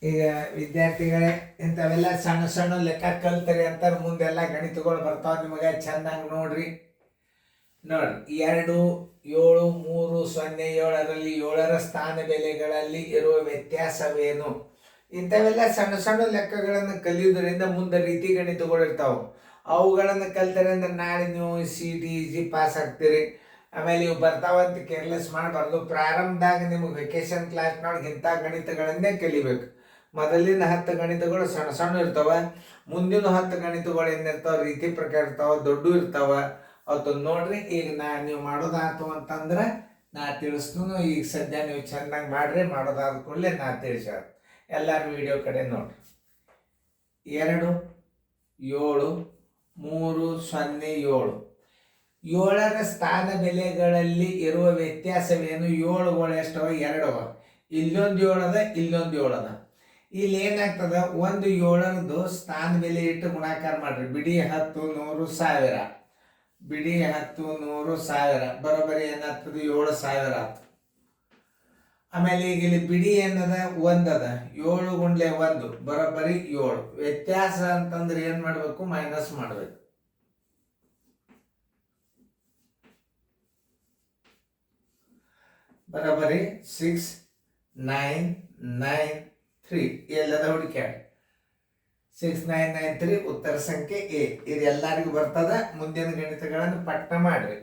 ಈಗ ವಿದ್ಯಾರ್ಥಿಗಳೇ ಇಂಥವೆಲ್ಲ ಸಣ್ಣ ಸಣ್ಣ ಲೆಕ್ಕ ಕಲ್ತರಿ ಅಂತ ಮುಂದೆಲ್ಲ ಗಣಿತಗಳು ಬರ್ತಾವ ನಿಮಗೆ ಚೆನ್ನಾಗಿ ನೋಡ್ರಿ. 2, 7, 3, 0, 7ರಲ್ಲಿ 7ರ ಸ್ಥಾನ ಬೆಲೆಗಳಲ್ಲಿ ಇರುವ ವ್ಯತ್ಯಾಸವೇನು? ಇಂಥವೆಲ್ಲ ಸಣ್ಣ ಸಣ್ಣ ಲೆಕ್ಕಗಳನ್ನು ಕಲಿಯೋದ್ರಿಂದ ಮುಂದೆ ರೀತಿ ಗಣಿತಗಳು ಇರ್ತಾವೆ. ಅವುಗಳನ್ನು ಕಲ್ತರೆ ಅಂದ್ರೆ ನಾಳೆ ನೀವು CTEG ಪಾಸ್ ಆಗ್ತೀರಿ. ಆಮೇಲೆ ಇವು ಬರ್ತಾವಂತ ಕೇರ್ಲೆಸ್ ಮಾಡಬಾರ್ದು. ಪ್ರಾರಂಭದಾಗ ನಿಮಗೆ ವೆಕೇಶನ್ ಕ್ಲಾಸ್ನೊಳಗೆ ಇಂಥ ಗಣಿತಗಳನ್ನೇ ಕಲಿಬೇಕು. ಮೊದಲಿನ 10 ಗಣಿತಗಳು ಸಣ್ಣ ಸಣ್ಣ ಇರ್ತಾವೆ. ಮುಂದಿನ 10 ಗಣಿತಗಳು ಏನಿರ್ತಾವೆ ರೀತಿ ಪ್ರಕಾರ ಇರ್ತಾವೆ, ದೊಡ್ಡ ಇರ್ತಾವೆ. ಅವತ್ತು ನೋಡ್ರಿ. ಈಗ ನೀವು ಮಾಡೋದಾಯ್ತು ಅಂತಂದ್ರೆ ನಾ ತಿಳಿಸ್ನು. ಈಗ ಸದ್ಯ ನೀವು ಚೆನ್ನಾಗಿ ಮಾಡ್ರಿ. ಮಾಡೋದಾದ ಕೂಡಲೇ ನಾ ತಿಳಿಸ. ಎಲ್ಲರೂ ವಿಡಿಯೋ ಕಡೆ ನೋಡ್ರಿ. 2, 7, 3, 0, 7 7ರ ಸ್ಥಾನ ಬೆಲೆಗಳಲ್ಲಿ ಇರುವ ವ್ಯತ್ಯಾಸವೇನು? 7ಗಳು ಎಷ್ಟವ? 2 ಅವ. ಇಲ್ಲೊಂದು 7 ಅದ, ಇಲ್ಲೊಂದು 7 ಅದ. ಇಲ್ಲಿ ಏನಾಗ್ತದ? ಒಂದು 7ರದ್ದು ಸ್ಥಾನ ಬೆಲೆ ಇಟ್ಟು ಗುಣಾಕಾರ ಮಾಡ್ರಿ. ಬಿಡಿ 10, 100, 1000. ಬಿಡಿ 10, 100, 1000 ಬರೋಬ್ಬರಿ ಏನಾಗ್ತದೆ? 7000 ಆಯ್ತು. ಆಮೇಲೆ ಈಗ ಇಲ್ಲಿ ಬಿಡಿ ಏನದ? 1 ಅದ. 7 ಗುಂಡ್ಲೆ 1 ಬರೋಬ್ಬರಿ 7. ವ್ಯತ್ಯಾಸ ಅಂತಂದ್ರೆ ಏನ್ ಮಾಡ್ಬೇಕು? ಮೈನಸ್ ಮಾಡ್ಬೇಕು. ಬರೋಬ್ಬರಿ 6, 9, 9, 3 ಎಲ್ಲದ ಹುಡುಕ್ಯಾಡಿ. 6, 9, 9, 3 ಉತ್ತರ ಸಂಖ್ಯೆ A. ಇದು ಎಲ್ಲರಿಗೂ ಬರ್ತದ. ಮುಂದಿನ ಗಣಿತಗಳನ್ನು ಪಟ್ಟ ಮಾಡ್ರಿ.